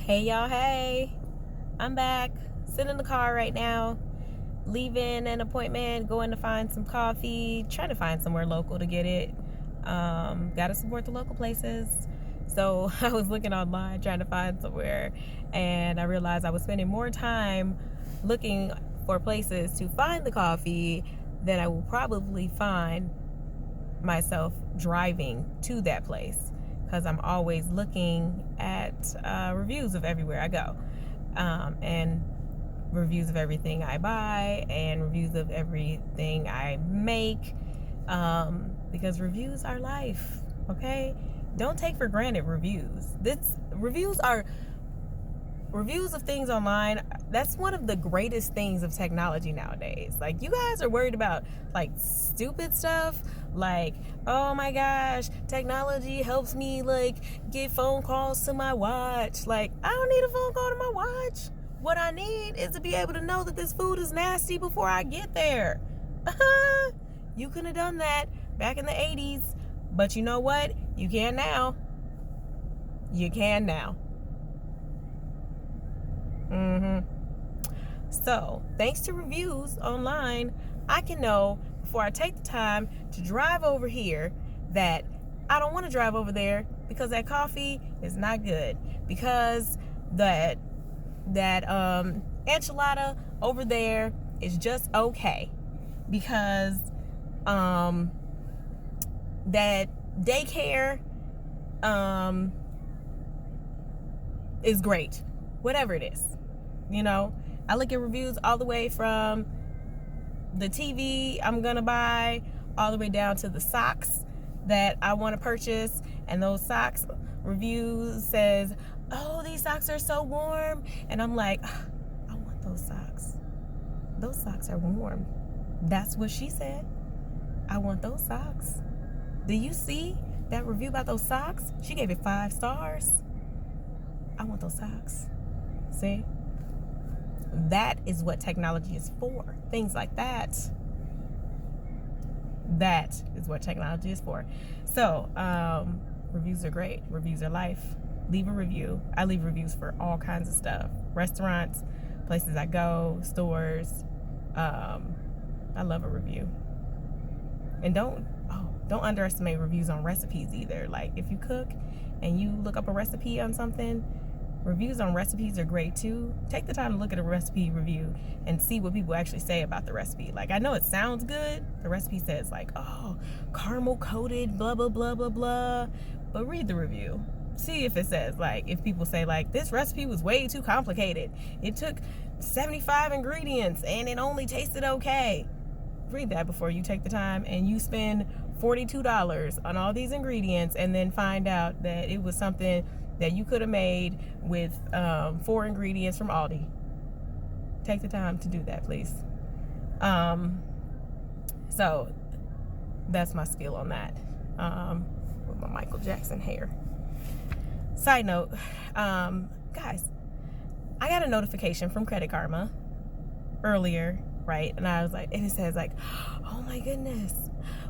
Hey y'all, hey. I'm back. Sitting in the car right now, leaving an appointment, going to find some coffee, trying to find somewhere local to get it. Gotta support the local places. So I was looking online trying to find somewhere, and I realized I was spending more time looking for places to find the coffee than I will probably find myself driving to that place, because I'm always looking at reviews of everywhere I go, and reviews of everything I buy and reviews of everything I make, because reviews are life. Okay, don't take for granted reviews. Reviews of things online, that's one of the greatest things of technology nowadays. Like, you guys are worried about like stupid stuff, like, oh my gosh, technology helps me like get phone calls to my watch. Like, I don't need a phone call to my watch. What I need is to be able to know that this food is nasty before I get there. You could have done that back in the 80s, but you know what? You can now. You can now. So, thanks to reviews online, I can know before I take the time to drive over here that I don't want to drive over there because that coffee is not good, because that enchilada over there is just okay, because that daycare is great, whatever it is. I look at reviews all the way from the TV I'm gonna buy all the way down to the socks that I want to purchase, and those socks reviews says, oh, these socks are so warm, and I'm like, I want those socks. Those socks are warm. That's what she said. I want those socks. Do you see that review about those socks? She gave it 5 stars. I want those socks. See? That is what technology is for. Things like that. That is what technology is for. So, reviews are great. Reviews are life. Leave a review. I leave reviews for all kinds of stuff. Restaurants, places I go, stores. I love a review. And don't underestimate reviews on recipes either. Like, if you cook and you look up a recipe on something, reviews on recipes are great too. Take the time to look at a recipe review and see what people actually say about the recipe. Like, I know it sounds good. The recipe says like, oh, caramel coated, blah, blah, blah, blah, blah. But read the review. See if it says, like, if people say like, this recipe was way too complicated. It took 75 ingredients and it only tasted okay. Read that before you take the time and you spend $42 on all these ingredients and then find out that it was something that you could have made with 4 ingredients from Aldi. Take the time to do that, please. So that's my spiel on that, with my Michael Jackson hair. Side note, guys, I got a notification from Credit Karma earlier, right? And I was like, and it says like, oh my goodness,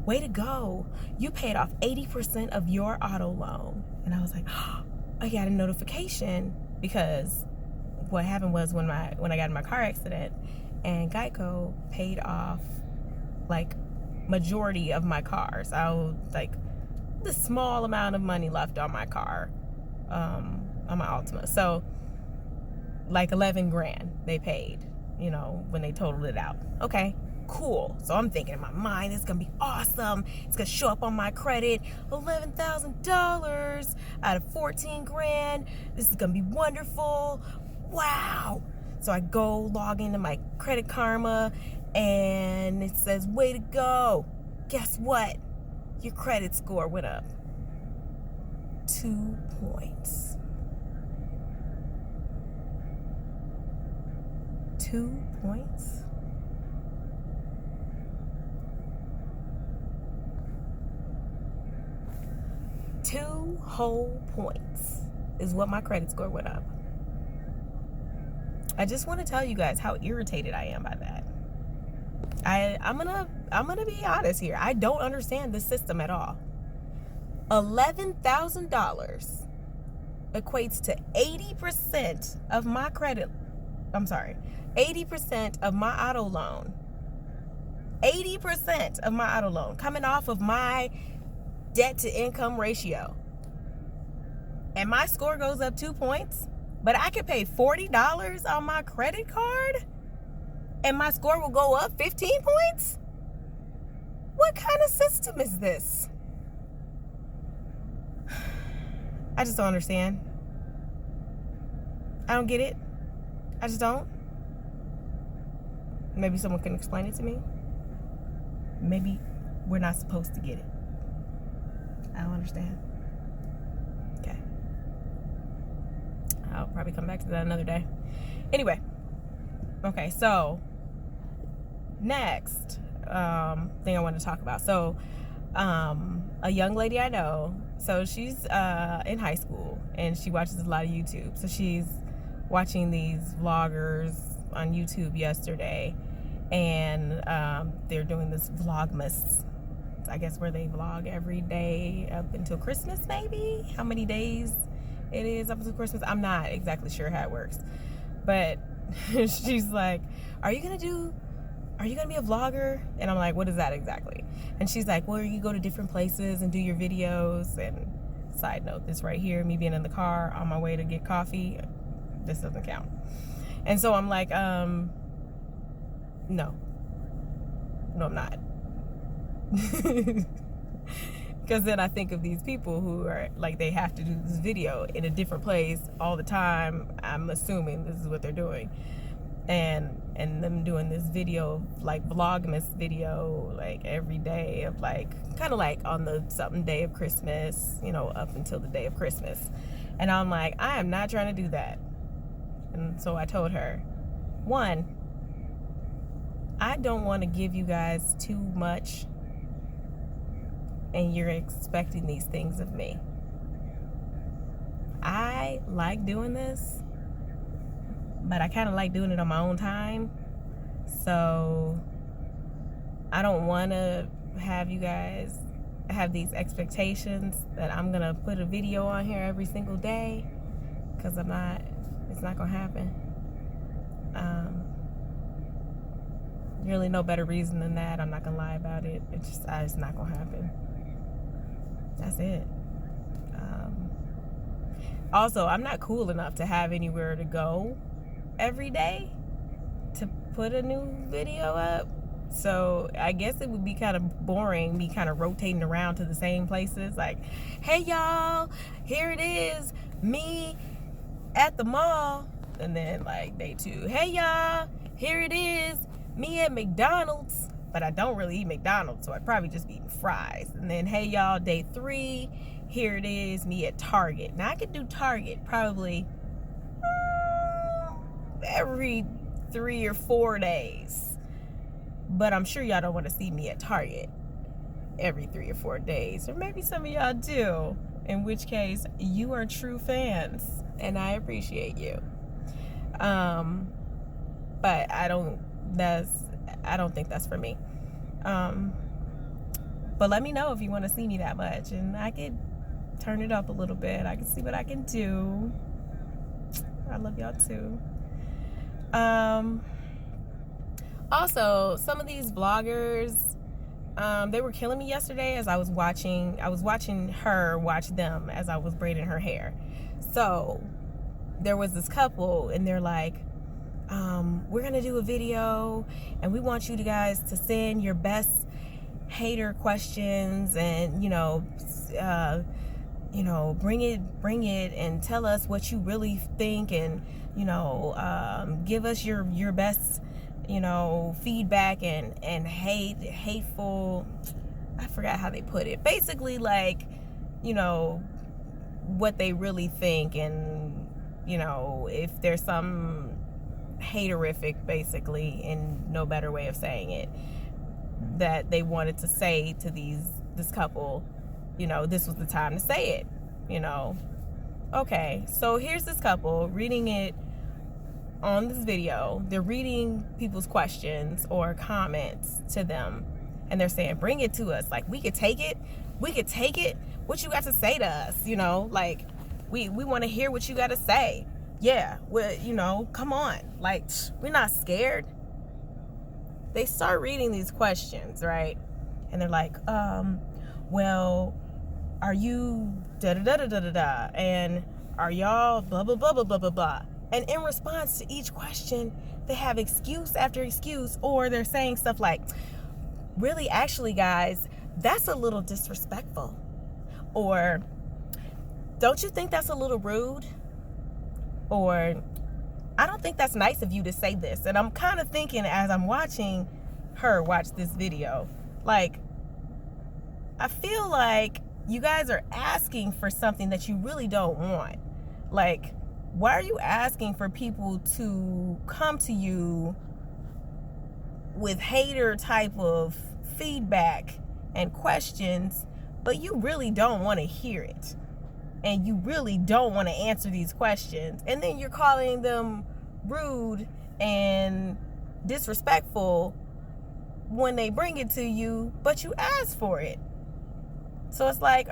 way to go, you paid off 80% of your auto loan. And I was like, oh, I got a notification, because what happened was when I got in my car accident, and Geico paid off like majority of my car. So I was like, the small amount of money left on my car, on my Altima. So like 11 grand they paid, when they totaled it out. Okay, cool. So I'm thinking in my mind, it's gonna be awesome. It's gonna show up on my credit, $11,000 out of 14 grand. This is gonna be wonderful. Wow. So I go log into my Credit Karma, and it says, way to go. Guess what? Your credit score went up 2 points. 2 points? Two whole points is what my credit score went up. I just want to tell you guys how irritated I am by that. I'm gonna be honest here. I don't understand this system at all. $11,000 equates to 80% of my 80% of my auto loan. 80% of my auto loan coming off of my debt to income ratio. And my score goes up 2 points, but I could pay $40 on my credit card and my score will go up 15 points? What kind of system is this? I just don't understand. I don't get it. I just don't. Maybe someone can explain it to me. Maybe we're not supposed to get it. I don't understand. Okay. I'll probably come back to that another day. Anyway. Okay, so next thing I want to talk about. So a young lady I know, so she's in high school and she watches a lot of YouTube. So she's watching these vloggers on YouTube yesterday, and they're doing this Vlogmas, I guess, where they vlog every day up until Christmas, maybe? How many days it is up until Christmas? I'm not exactly sure how it works. But she's like, are you gonna be a vlogger? And I'm like, what is that exactly? And she's like, well, you go to different places and do your videos. And side note, this right here, me being in the car on my way to get coffee, this doesn't count. And so I'm like, no, I'm not. Because then I think of these people who are like, they have to do this video in a different place all the time. I'm assuming this is what they're doing. And them doing this video, like Vlogmas video, like every day of like, kind of like on the something day of Christmas, you know, up until the day of Christmas. And I'm like, I am not trying to do that. And so I told her, one, I don't want to give you guys too much and you're expecting these things of me. I like doing this, but I kind of like doing it on my own time. So I don't want to have you guys have these expectations that I'm going to put a video on here every single day, because it's not going to happen. Really no better reason than that. I'm not going to lie about it. It's not going to happen. That's it. Also, I'm not cool enough to have anywhere to go every day to put a new video up. So I guess it would be kind of boring, me kind of rotating around to the same places. Like, hey y'all, here it is, me at the mall. And then like day 2, hey y'all, here it is, me at McDonald's. But I don't really eat McDonald's, so I'd probably just be eating fries. And then, hey y'all, day 3, here it is, me at Target. Now I could do Target probably every 3 or 4 days. But I'm sure y'all don't want to see me at Target every 3 or 4 days. Or maybe some of y'all do. In which case, you are true fans. And I appreciate you. But I don't think that's for me. But let me know if you want to see me that much, and I could turn it up a little bit. I can see what I can do. I love y'all too. Also, some of these vloggers, they were killing me yesterday as I was watching her watch them as I was braiding her hair. So there was this couple, and they're like, we're gonna do a video and we want you guys to send your best hater questions, and bring it and tell us what you really think, and give us your best feedback and hateful, I forgot how they put it, basically like what they really think, and if there's some haterific, basically, in no better way of saying it, that they wanted to say to this couple, this was the time to say it. Okay, so here's this couple reading it on this video. They're reading people's questions or comments to them, and they're saying, bring it to us, like we could take it, what you got to say to us, like We want to hear what you got to say. Yeah, well, you know, come on. Like, we're not scared. They start reading these questions, right? And they're like, well, are you da-da-da-da-da-da? And are y'all blah, blah, blah, blah, blah, blah, blah. And in response to each question, they have excuse after excuse, or they're saying stuff like, really, actually, guys, that's a little disrespectful. Or, don't you think that's a little rude? Or, I don't think that's nice of you to say this. And I'm kind of thinking as I'm watching her watch this video, like, I feel like you guys are asking for something that you really don't want. Like, why are you asking for people to come to you with hater type of feedback and questions, but you really don't want to hear it? And you really don't want to answer these questions. And then you're calling them rude and disrespectful when they bring it to you, but you asked for it. So it's like,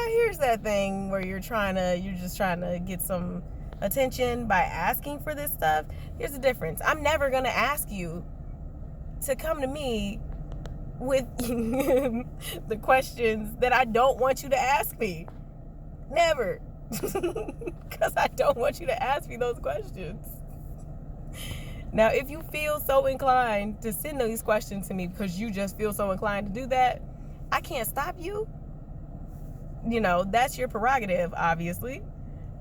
here's that thing where you're just trying to get some attention by asking for this stuff. Here's the difference. I'm never going to ask you to come to me with the questions that I don't want you to ask me. Never. Because I don't want you to ask me those questions. Now, if you feel so inclined to send these questions to me because you just feel so inclined to do that, I can't stop you. You know, that's your prerogative, obviously.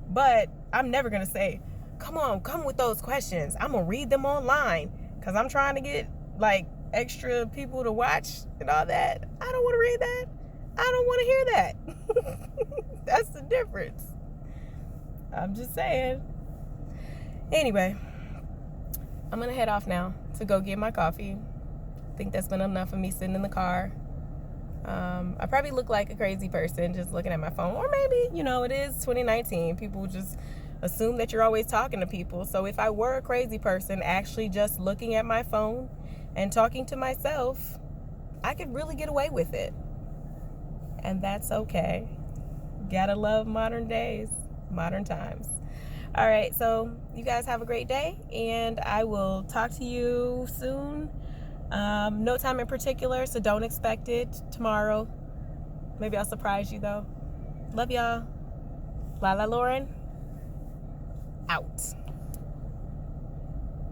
But I'm never going to say, come with those questions. I'm going to read them online because I'm trying to get, like, extra people to watch and all that. I don't want to read that. I don't want to hear that. That's the difference. I'm just saying. Anyway, I'm going to head off now to go get my coffee. I think that's been enough of me sitting in the car. I probably look like a crazy person just looking at my phone. Or maybe, you know, it is 2019. People just assume that you're always talking to people. So if I were a crazy person actually just looking at my phone and talking to myself, I could really get away with it. And that's okay. Gotta love modern days, modern times. All right, so you guys have a great day, and I will talk to you soon. No time in particular, so don't expect it tomorrow. Maybe I'll surprise you, though. Love y'all. Lala Lauren, out.